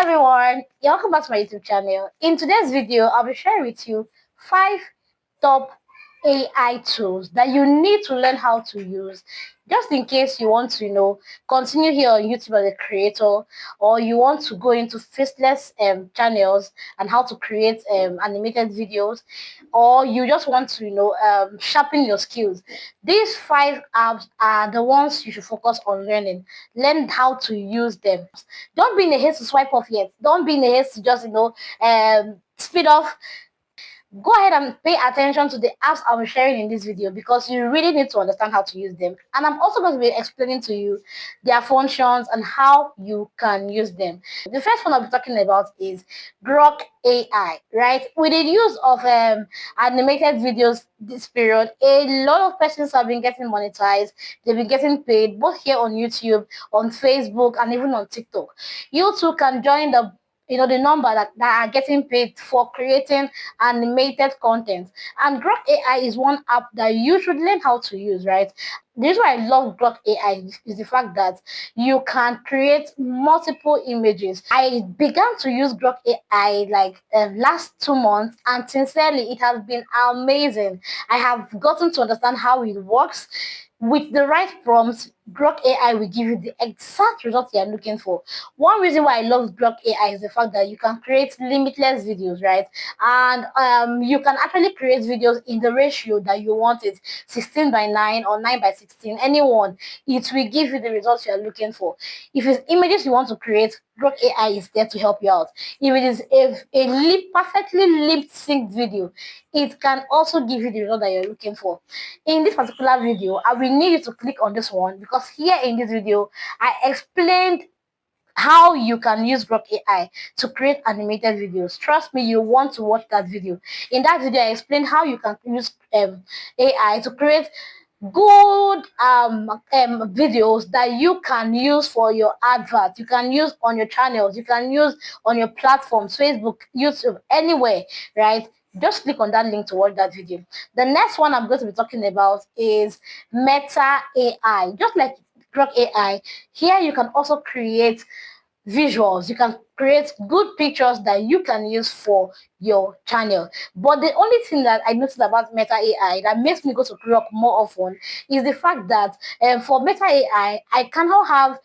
Everyone, welcome back to my YouTube channel. In today's video, I'll be sharing with you 5 top AI tools that you need to learn how to use just in case you want to, continue here on YouTube as a creator, or you want to go into faceless channels and how to create animated videos, or you just want to, sharpen your skills. These 5 apps are the ones you should focus on learning. Learn how to use them. Don't be in a haste to swipe off yet. Don't be in a haste to just, speed off. Go ahead and pay attention to the apps I'm sharing in this video because you really need to understand how to use them. And I'm also going to be explaining to you their functions and how you can use them. The first one I'll be talking about is Grok AI, right? With the use of animated videos this period, a lot of persons have been getting monetized. They've been getting paid both here on YouTube, on Facebook, and even on TikTok. You too can join the number that are getting paid for creating animated content. And Grok AI is one app that you should learn how to use, right? The reason why I love Grok AI is the fact that you can create multiple images. I began to use Grok AI like last 2 months, and sincerely, it has been amazing. I have gotten to understand how it works. With the right prompts, Grok AI will give you the exact results you are looking for. One reason why I love Grok AI is the fact that you can create limitless videos, right? And you can actually create videos in the ratio that you want it, 16:9 or 9:16, anyone. It will give you the results you are looking for. If it's images you want to create, Grok AI is there to help you out. If it is a perfectly lip synced video, it can also give you the result that you're looking for. In this particular video, I will need you to click on this one because here in this video, I explained how you can use Grok AI to create animated videos. Trust me, you want to watch that video. In that video, I explained how you can use AI to create good videos that you can use for your adverts. You can use on your channels. You can use on your platforms, Facebook, YouTube, anywhere, right? Just click on that link to watch that video. The next one I'm going to be talking about is Meta AI. Just like Grok AI, here you can also create visuals. You can create good pictures that you can use for your channel. But the only thing that I noticed about Meta AI that makes me go to Grok more often is the fact that for Meta AI, I cannot have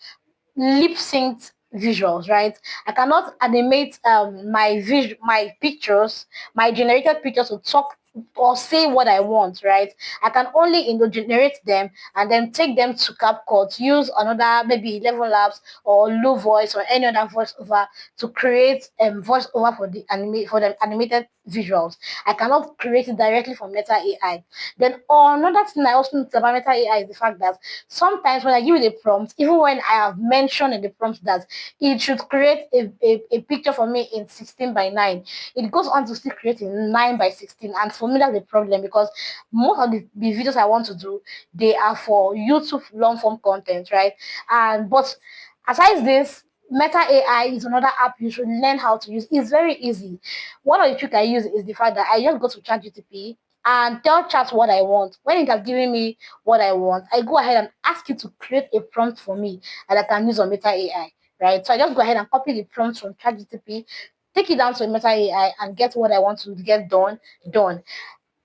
lip synced visuals, right? I cannot animate my pictures, my generated pictures to talk or say what I want, right? I can only generate them and then take them to CapCut, use another maybe Level Labs or Low Voice or any other voiceover to create voiceover for the animated visuals. I cannot create it directly from Meta AI. Then another thing I also noticed about Meta AI is the fact that sometimes when I give it a prompt, even when I have mentioned in the prompt that it should create a picture for me in 16:9, it goes on to still create in 9:16. And for me, that's the problem because most of the videos I want to do, they are for YouTube long form content, right? And but aside this, Meta AI is another app you should learn how to use. It's very easy. One of the tricks I use is the fact that I just go to ChatGPT and tell chat what I want. When it has given me what I want, I go ahead and ask it to create a prompt for me that I can use on Meta AI, right? So I just go ahead and copy the prompt from ChatGPT, take it down to Meta AI, and get what I want to get done.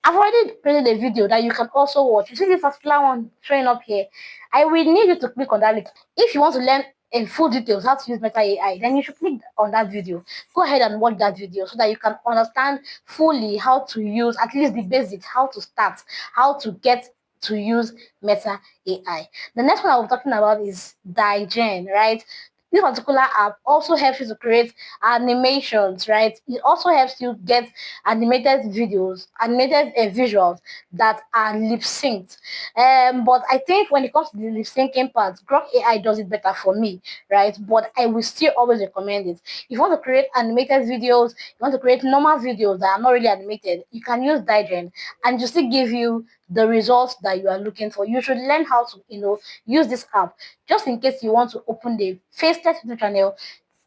I've already created a video that you can also watch. You see this particular one showing up here. I will need you to click on that link. If you want to learn in full details how to use Meta AI, then you should click on that video. Go ahead and watch that video so that you can understand fully how to use at least the basics, how to start, how to get to use Meta AI. The next one I was talking about is Digen, right? This particular app also helps you to create animations, right? It also helps you get animated videos, animated visuals that are lip synced. But I think when it comes to the lip syncing part, Grok AI does it better for me, right? But I will still always recommend it. If you want to create animated videos, you want to create normal videos that are not really animated, you can use Digen and just to give you the results that you are looking for. You should learn how to, use this app just in case you want to open the faceless YouTube channel.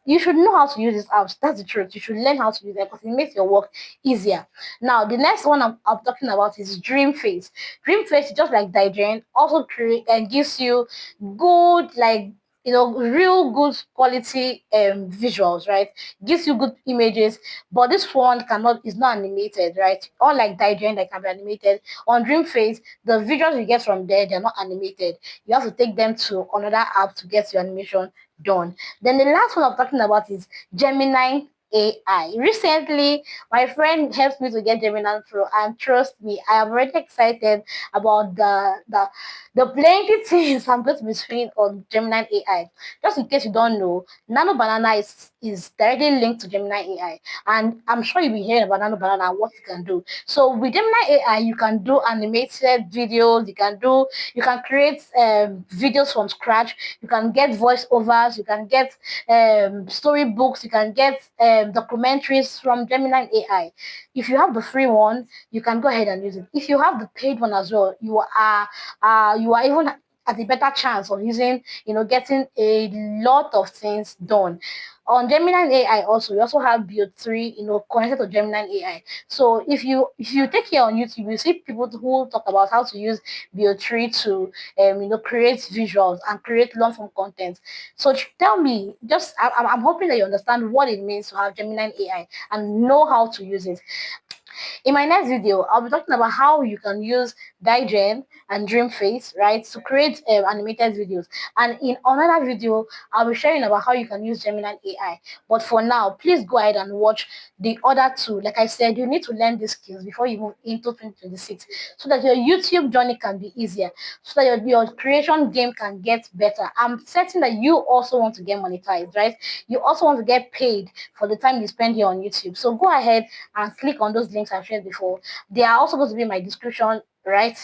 You should know how to use these apps. That's the truth. You should learn how to use them because it makes your work easier. Now, the next one I'm talking about is Dreamface. Dreamface, just like Digen, also create and gives you good, like, real good quality visuals, right? Gives you good images, but this one cannot is not animated, right? Unlike Digen that can be animated. On Dreamface, the visuals you get from there, they're not animated. You have to take them to another app to get your animation done. Then the last one I'm talking about is Gemini AI. Recently, my friend helped me to get Gemini Pro, and trust me, I am already excited about the plenty things I'm going to be seeing on Gemini AI. Just in case you don't know, Nano Banana is directly linked to Gemini AI, and I'm sure you'll be hearing about Nano Banana and what you can do. So with Gemini AI, you can do animated videos, you can create videos from scratch, you can get voiceovers, you can get storybooks, you can get documentaries from Gemini AI. If you have the free one, you can go ahead and use it. If you have the paid one as well, you are even at a better chance of using, getting a lot of things done. On Gemini AI also, we also have Build 3, connected to Gemini AI. So if you take here on YouTube, you see people who talk about how to use Build 3 to create visuals and create long form content. So tell me, I'm hoping that you understand what it means to have Gemini AI and know how to use it. In my next video, I'll be talking about how you can use Digen and Dreamface, right, to create animated videos. And in another video, I'll be sharing about how you can use Gemini AI. But for now, please go ahead and watch the other two. Like I said, you need to learn these skills before you move into 2026 so that your YouTube journey can be easier, so that your creation game can get better. I'm certain that you also want to get monetized, right? You also want to get paid for the time you spend here on YouTube. So go ahead and click on those links I've shared before. They are also going to be in my description right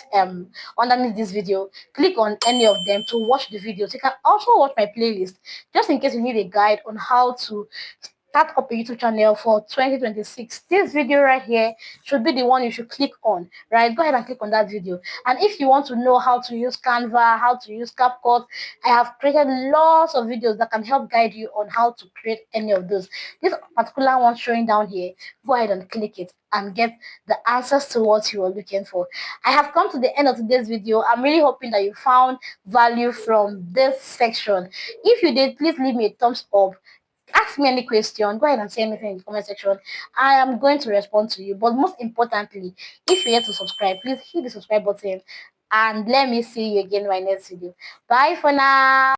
underneath this video. Click on any of them to watch the videos. You can also watch my playlist just in case you need a guide on how to start up a YouTube channel for 2026. This video right here should be the one you should click on, right? Go ahead and click on that video. And if you want to know how to use Canva, how to use CapCut, I have created lots of videos that can help guide you on how to create any of those. This particular one showing down here, go ahead and click it and get the answers to what you are looking for. I have come to the end of today's video. I'm really hoping that you found value from this section. If you did, please leave me a thumbs up. Ask me any question. Go ahead and say anything in the comment section. I am going to respond to you. But most importantly, if you're yet to subscribe, please hit the subscribe button and let me see you again in my next video. Bye for now.